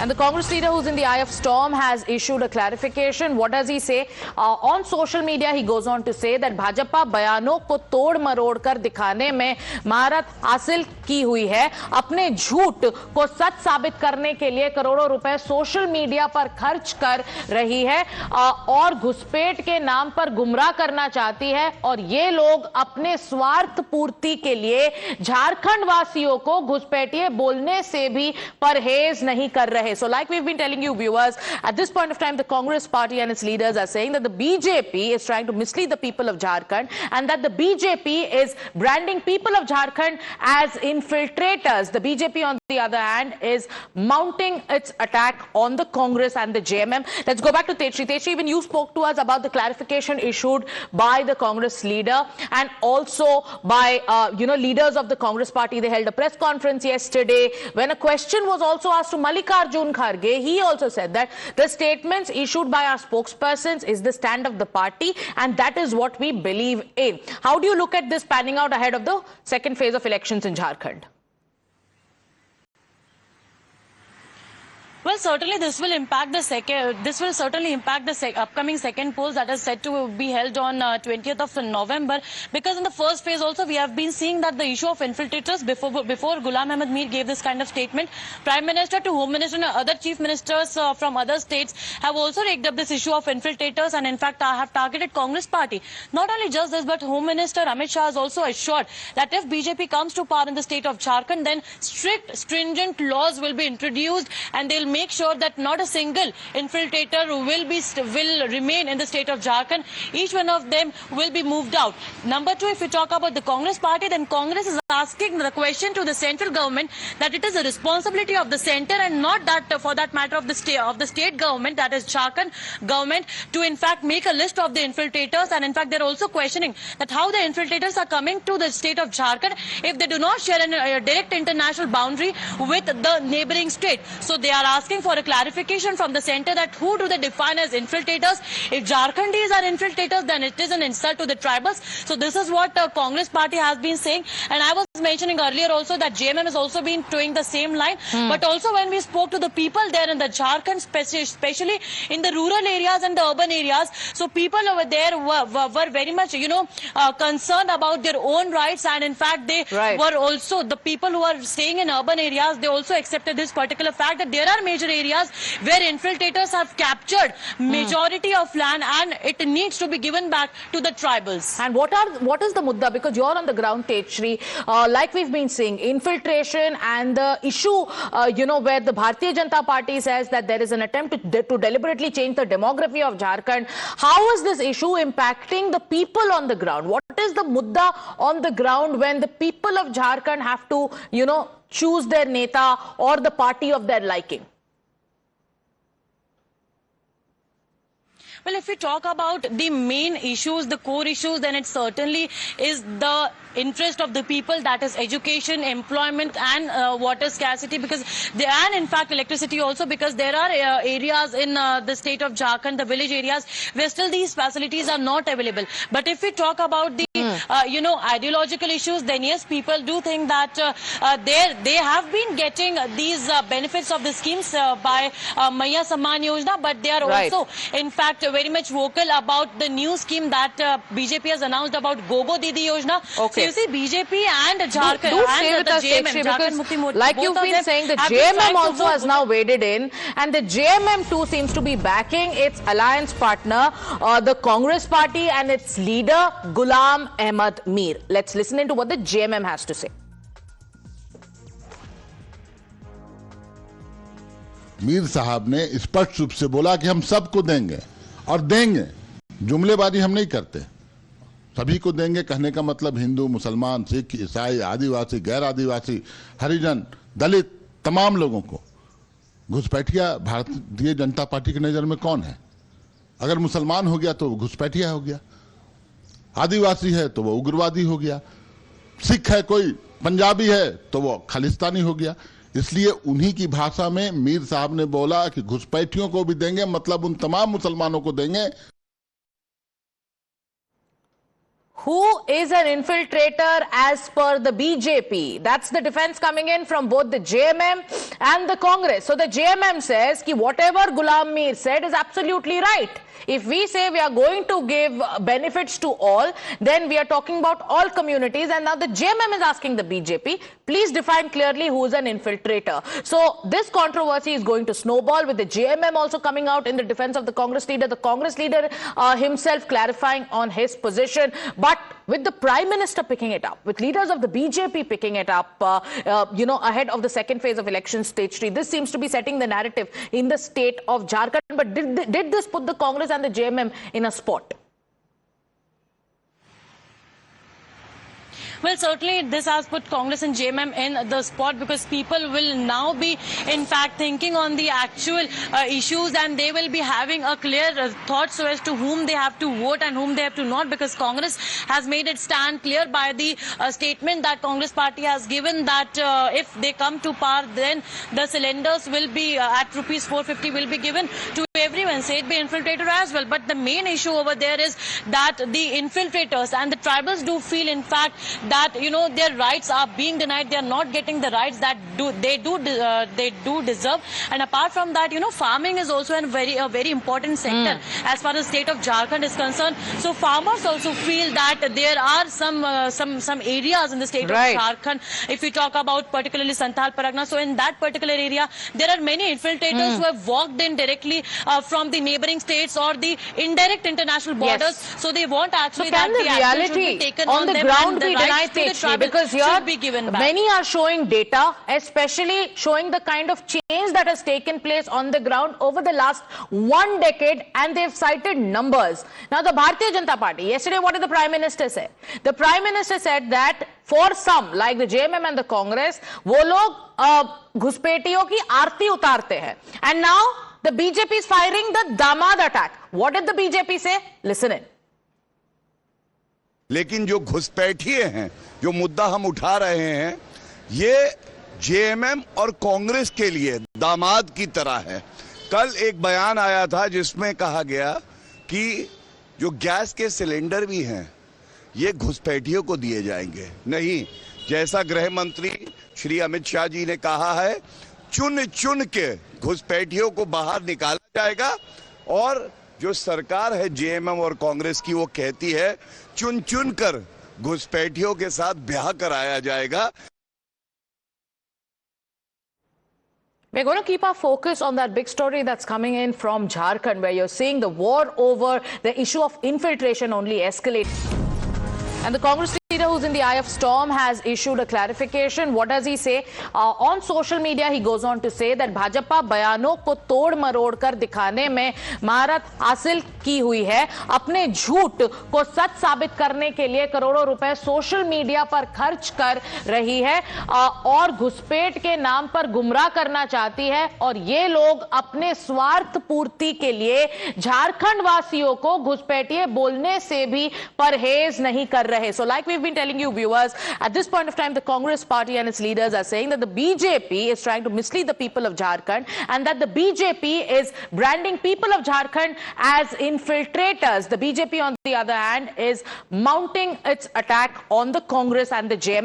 And the Congress leader, who's in the eye of storm, has issued a clarification. What does he say? On social media, he goes on to say that Bhajpa बयानों को तोड़ मरोड़ कर दिखाने में महारत हासिल की हुई है। अपने झूठ को सच साबित करने के लिए करोड़ों रुपए सोशल मीडिया पर खर्च कर रही है और घुसपैठ के नाम पर गुमराह करना चाहती है। और ये लोग अपने स्वार्थ पूर्ति के लिए झारखंड वासियों को घुसपैठिए बोलने से भी परहेज नहीं कर रहे। So like we've been telling you viewers, at this point of time the Congress party and its leaders are saying that the BJP is trying to mislead the people of Jharkhand and that the BJP is branding people of Jharkhand as infiltrators. The BJP on the other hand is mounting its attack on the Congress and the JMM. Let's go back to Tetri. Tetri, even you spoke to us about the clarification issued by the Congress leader and also by leaders of the Congress party. They held a press conference yesterday when a question was also asked to Mallikarjun Kharge. He also said that the statements issued by our spokespersons is the stand of the party and that is what we believe in. How do you look at this panning out ahead of the second phase of elections in Jharkhand? Well, certainly this will impact the upcoming second polls that is set to be held on 20th of November. Because in the first phase also we have been seeing that the issue of infiltrators before Ghulam Ahmad Mir gave this kind of statement, Prime Minister to Home Minister and other chief ministers from other states have also raked up this issue of infiltrators and in fact have targeted Congress party. Not only just this, but Home Minister Amit Shah has also assured that if BJP comes to power in the state of Jharkhand, then stringent laws will be introduced and they'll make sure that not a single infiltrator will remain in the state of Jharkhand. Each one of them will be moved out. Number two, if we talk about the Congress party, then Congress is asking the question to the central government that it is a responsibility of the center and not that for that matter of the state government, that is Jharkhand government, to in fact make a list of the infiltrators. And in fact they're also questioning that how the infiltrators are coming to the state of Jharkhand if they do not share a direct international boundary with the neighboring state. So they are asking for a clarification from the center that who do they define as infiltrators. If Jharkhandis are infiltrators, then it is an insult to the tribals. So this is what the Congress party has been saying. And I was mentioning earlier also that JMM has also been towing the same line. But also when we spoke to the people there in the Jharkhand, especially in the rural areas and the urban areas, so people over there were very much, concerned about their own rights. And in fact, they were also, the people who are staying in urban areas, they also accepted this particular fact that there are major areas where infiltrators have captured majority of land and it needs to be given back to the tribals. And what is the mudda? Because you're on the ground, Tetri, like we've been seeing, infiltration and the issue, where the Bharatiya Janata Party says that there is an attempt to deliberately change the demography of Jharkhand. How is this issue impacting the people on the ground? What is the mudda on the ground when the people of Jharkhand have to, choose their neta or the party of their liking? Well, if we talk about the main issues, the core issues, then it certainly is the interest of the people, that is education, employment and water scarcity, and in fact electricity also, because there are areas in the state of Jharkhand, the village areas, where still these facilities are not available. But if we talk about the ideological issues, then yes, people do think that they have been getting these benefits of the schemes by Maiya Samman Yojana, but they are also in fact very much vocal about the new scheme that BJP has announced about Gogo Didi Yojana. So you see, BJP and Jharkhand and the JMM, Jharkhand Mukti Morcha, like you've been saying, the JMM also has now waded in, and the JMM too seems to be backing its alliance partner, the Congress party and its leader Ghulam Ahmad Mir. Let's listen into what the JMM has to say. Mir साहब ने स्पष्ट रूप से बोला कि हम सबको देंगे और देंगे, जुमलेबाजी हम नहीं करते, सभी को देंगे। कहने का मतलब हिंदू, मुसलमान, सिख, ईसाई, आदिवासी, गैर आदिवासी, हरिजन, दलित, तमाम लोगों को। घुसपैठिया भारतीय जनता पार्टी की नजर में कौन है? अगर मुसलमान हो गया तो वो घुसपैठिया हो गया, आदिवासी है तो वो उग्रवादी हो गया, सिख है कोई, पंजाबी है तो वो खालिस्तानी हो गया। इसलिए उन्हीं की भाषा में मीर साहब ने बोला कि घुसपैठियों को भी देंगे, मतलब उन तमाम मुसलमानों को देंगे Who is an infiltrator as per the BJP? That's the defense coming in from both the JMM and the Congress. So the JMM says that whatever Ghulam Mir said is absolutely right. If we say we are going to give benefits to all, then we are talking about all communities. And now the JMM is asking the BJP, please define clearly who is an infiltrator. So this controversy is going to snowball, with the JMM also coming out in the defense of the Congress leader. The Congress leader himself clarifying on his position. But with the Prime Minister picking it up, with leaders of the BJP picking it up, ahead of the second phase of election stage 3, this seems to be setting the narrative in the state of Jharkhand. But did this put the Congress and the JMM in a spot? Well, certainly this has put Congress and JMM in the spot, because people will now be, in fact, thinking on the actual issues, and they will be having a clear thought so as to whom they have to vote and whom they have to not, because Congress has made it stand clear by the statement that Congress party has given that if they come to power, then the cylinders will be at rupees 450 will be given to everyone, say it be infiltrator as well. But the main issue over there is that the infiltrators and the tribals do feel, in fact, that their rights are being denied. They are not getting the rights that they do deserve. And apart from that, farming is also a very important sector as far as the state of Jharkhand is concerned. So farmers also feel that there are some areas in the state of Jharkhand. If we talk about particularly Santhal Pargana, so in that particular area, there are many infiltrators who have walked in directly from the neighboring states or the indirect international borders. Yes. So they want actually so can that the action should be reality taken on the them, ground and the be rights denied, to the Techri? tribal Because here should be given back. many are showing data, especially showing the kind of change that has taken place on the ground over the last 1 decade, and they've cited numbers. Now the Bharatiya Janata Party, yesterday what did the Prime Minister say? The Prime Minister said that for some, like the JMM and the Congress, वो लोग घुसपैठियों की आरती उतारते हैं. And now the BJP is firing the Damad attack. What did the BJP say? Listen in. लेकिन जो घुसपैठिए हैं, जो मुद्दा हम उठा रहे हैं, ये जेएमएम और कांग्रेस के लिए दामाद की तरह है. कल एक बयान आया था जिसमें कहा गया कि जो गैस के सिलेंडर भी हैं, ये घुसपैठियों को दिए जाएंगे. नहीं, जैसा गृह मंत्री श्री अमित शाह जी ने कहा है, चुन चुन के घुसपैठियों को बाहर निकाला जाएगा. और जो सरकार है जेएमएम और कांग्रेस की, वो कहती है चुन चुन कर घुसपैठियों के साथ ब्याह कराया जाएगा. We're going to keep our focus on that big story that's coming in from Jharkhand, where you're seeing the war over the issue of infiltration only escalate. And the Congress leader, who's in the eye of storm, has issued a clarification. What does he say? On social media, he goes on to say that Bhajpa बयानों को तोड़ मरोड़ कर दिखाने में महारत हासिल की हुई है. अपने झूठ को सच साबित करने के लिए करोड़ों रुपए सोशल मीडिया पर खर्च कर रही है और घुसपैठ के नाम पर गुमराह करना चाहती है. और ये लोग अपने स्वार्थ पूर्ति के लिए झारखंड वासियों को घुसपैठिए बोलने से भी परहेज नहीं कर रहे. So like we've been telling you, viewers, at this point of time, the Congress party and its leaders are saying that the BJP is trying to mislead the people of Jharkhand, and that the BJP is branding people of Jharkhand as infiltrators. The BJP, on the other hand, is mounting its attack on the Congress and the JMM.